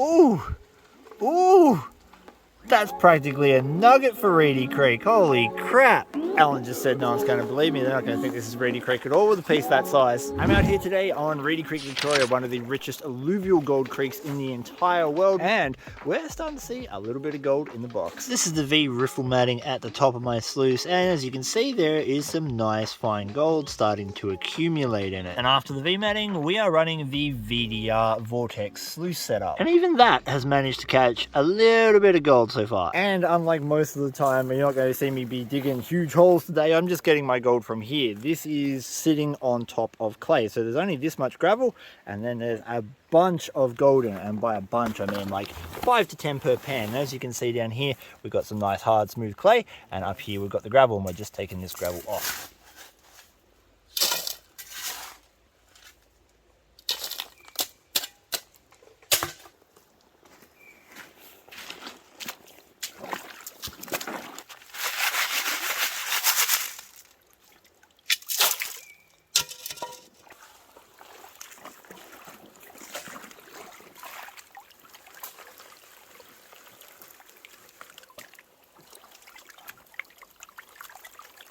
Ooh, ooh, that's practically a nugget for Reedy Creek. Holy crap. Alan just said no one's going to believe me. They're not going to think this is Reedy Creek at all with a piece that size. I'm out here today on Reedy Creek, Victoria, one of the richest alluvial gold creeks in the entire world. And we're starting to see a little bit of gold in the box. This is the V riffle matting at the top of my sluice. And as you can see, there is some nice fine gold starting to accumulate in it. And after the V matting, we are running the VDR Vortex sluice setup. And even that has managed to catch a little bit of gold so far. And unlike most of the time, you're not going to see me be digging huge holes today. I'm just getting my gold from here. This is sitting on top of clay, so there's only this much gravel and then there's a bunch of gold in it, and by a bunch I mean like 5 to 10 per pan. And as you can see down here, we've got some nice hard smooth clay, and up here we've got the gravel, and we're just taking this gravel off.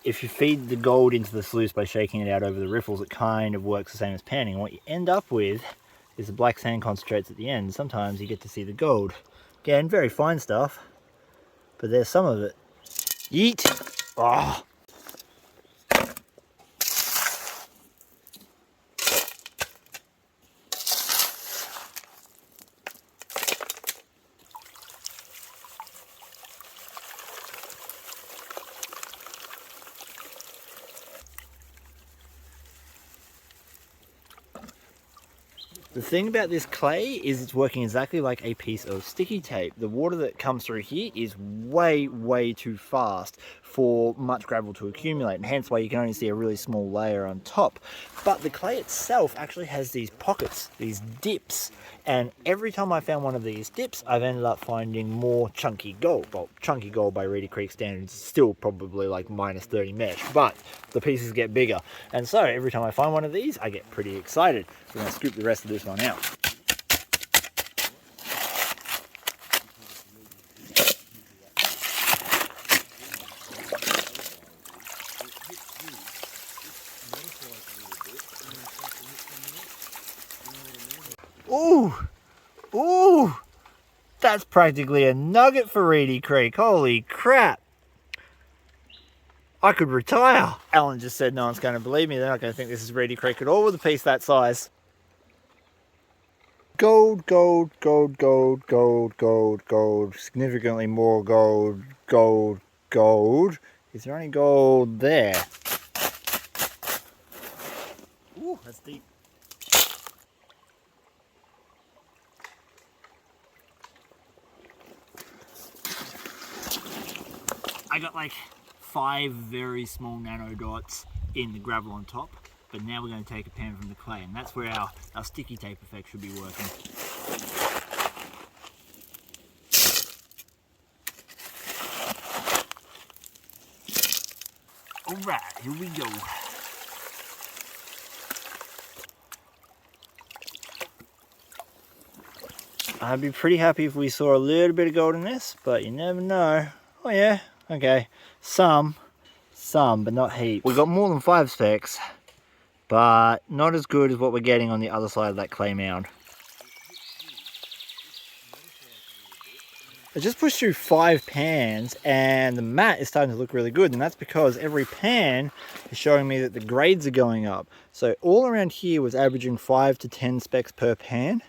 If you feed the gold into the sluice by shaking it out over the riffles, it kind of works the same as panning. And what you end up with is the black sand concentrates at the end. Sometimes you get to see the gold. Again, very fine stuff, but there's some of it. Yeet! Oh. The thing about this clay is it's working exactly like a piece of sticky tape. The water that comes through here is way too fast for much gravel to accumulate, and hence why you can only see a really small layer on top. But the clay itself actually has these pockets, these dips, and every time I found one of these dips, I've ended up finding more chunky gold. Well, chunky gold by Reedy Creek standards is still probably like minus 30 mesh, but the pieces get bigger. And so every time I find one of these, I get pretty excited. We're gonna scoop the rest of this one out. Ooh, ooh, that's practically a nugget for Reedy Creek. Holy crap. I could retire. Alan just said no one's going to believe me. They're not going to think this is Reedy Creek at all with a piece that size. Gold, gold, gold, gold, gold, gold, gold. Significantly more gold, gold, gold. Is there any gold there? Ooh, that's deep. I got like 5 very small nano dots in the gravel on top, but now we're going to take a pan from the clay, and that's where our sticky tape effect should be working. Alright, here we go. I'd be pretty happy if we saw a little bit of gold in this, but you never know. Oh yeah, okay, some, but not heaps. We got more than 5 specks, but not as good as what we're getting on the other side of that clay mound. I just pushed through 5 pans and the mat is starting to look really good, and that's because every pan is showing me that the grades are going up. So all around here was averaging 5 to 10 specks per pan.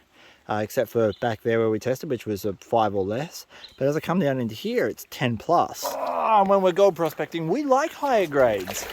Except for back there where we tested, which was a 5 or less. But as I come down into here, it's 10 plus. Oh, and when we're gold prospecting, we like higher grades.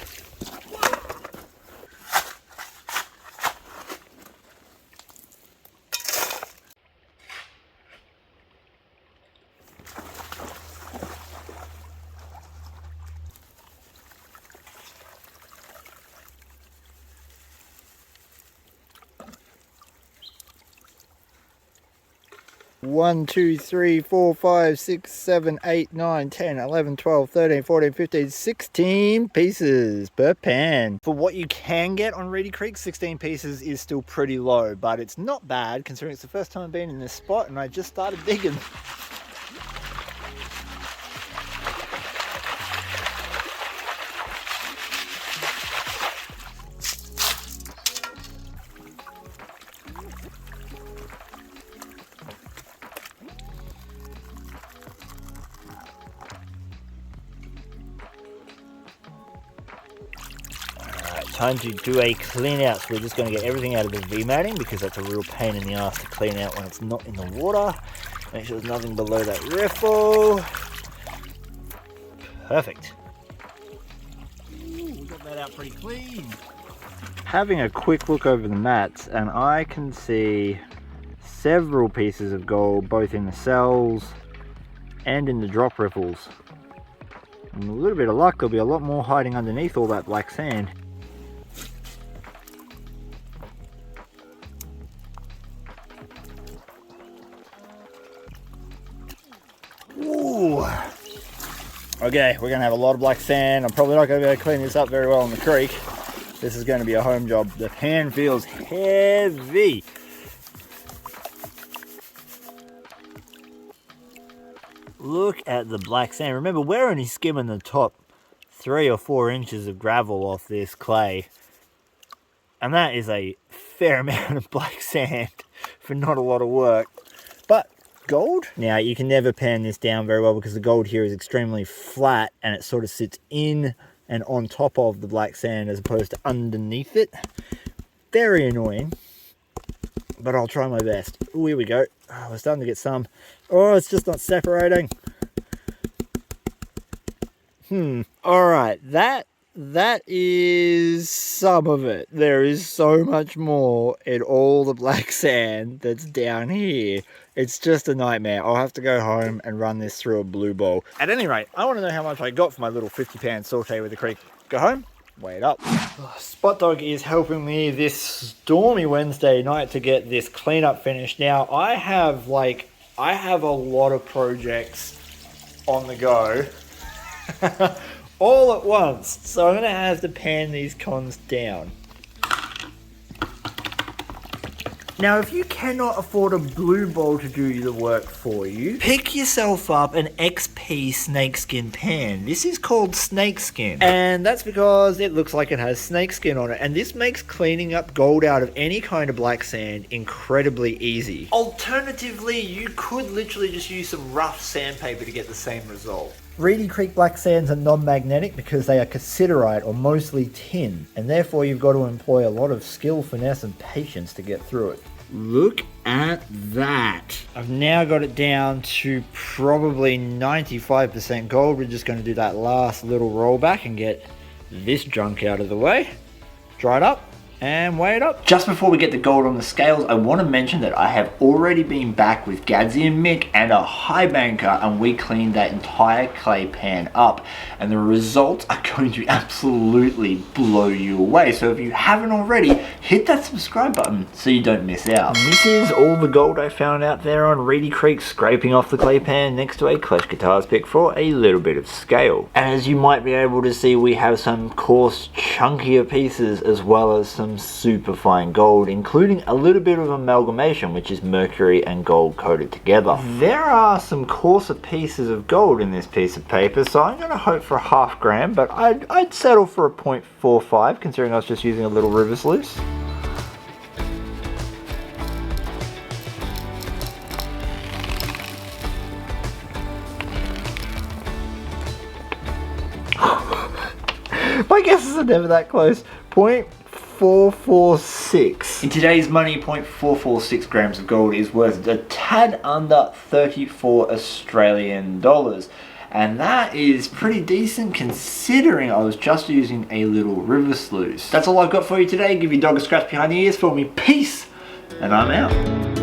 1, 2, 3, 4, 5, 6, 7, 8, 9, 10, 11, 12, 13, 14, 15, 16 pieces per pan. For what you can get on Reedy Creek, 16 pieces is still pretty low, but it's not bad considering it's the first time I've been in this spot and I just started digging. Time to do a clean out. So we're just going to get everything out of the V-matting because that's a real pain in the ass to clean out when it's not in the water. Make sure there's nothing below that riffle. Perfect. Ooh, we got that out pretty clean. Having a quick look over the mats and I can see several pieces of gold both in the cells and in the drop riffles. And with a little bit of luck there'll be a lot more hiding underneath all that black sand. Ooh. Okay, we're gonna have a lot of black sand. I'm probably not gonna be able to clean this up very well in the creek. This is gonna be a home job. The pan feels heavy. Look at the black sand. Remember, we're only skimming the top 3 or 4 inches of gravel off this clay. And that is a fair amount of black sand for not a lot of work. But gold. Now you can never pan this down very well because the gold here is extremely flat and it sort of sits in and on top of the black sand as opposed to underneath it. Very annoying, but I'll try my best. Ooh, here we go. Oh, we're starting to get some. Oh, it's just not separating. All right, that is some of it. There is so much more in all the black sand that's down here. It's just a nightmare. I'll have to go home and run this through a blue bowl. At any rate, I want to know how much I got for my little 50-pan saute with the creek. Go home, weigh it up. Spot Dog is helping me this stormy Wednesday night to get this cleanup finished. Now, I have a lot of projects on the go. All at once, so I'm going to have to pan these cons down. Now, if you cannot afford a blue bowl to do the work for you, pick yourself up an XP snakeskin pan. This is called snakeskin, and that's because it looks like it has snakeskin on it, and this makes cleaning up gold out of any kind of black sand incredibly easy. Alternatively, you could literally just use some rough sandpaper to get the same result. Reedy Creek black sands are non-magnetic because they are cassiterite or mostly tin, and therefore you've got to employ a lot of skill, finesse and patience to get through it. Look at that. I've now got it down to probably 95% gold. We're just going to do that last little rollback and get this junk out of the way. Dry it up and weigh it up. Just before we get the gold on the scales, I want to mention that I have already been back with Gadsy and Mick and a high banker, and we cleaned that entire clay pan up, and the results are going to absolutely blow you away. So if you haven't already, hit that subscribe button so you don't miss out. And this is all the gold I found out there on Reedy Creek, scraping off the clay pan next to a Clash Guitars pick for a little bit of scale. And as you might be able to see, we have some coarse, chunkier pieces as well as some super fine gold, including a little bit of amalgamation, which is mercury and gold coated together. There are some coarser pieces of gold in this piece of paper, so I'm going to hope for a ½ gram, but I'd settle for a 0.45 considering I was just using a little river sluice. My guesses are never that close. 0.446. In today's money, 0.446 grams of gold is worth a tad under 34 Australian dollars. And that is pretty decent considering I was just using a little river sluice. That's all I've got for you today. Give your dog a scratch behind the ears for me. Peace, and I'm out.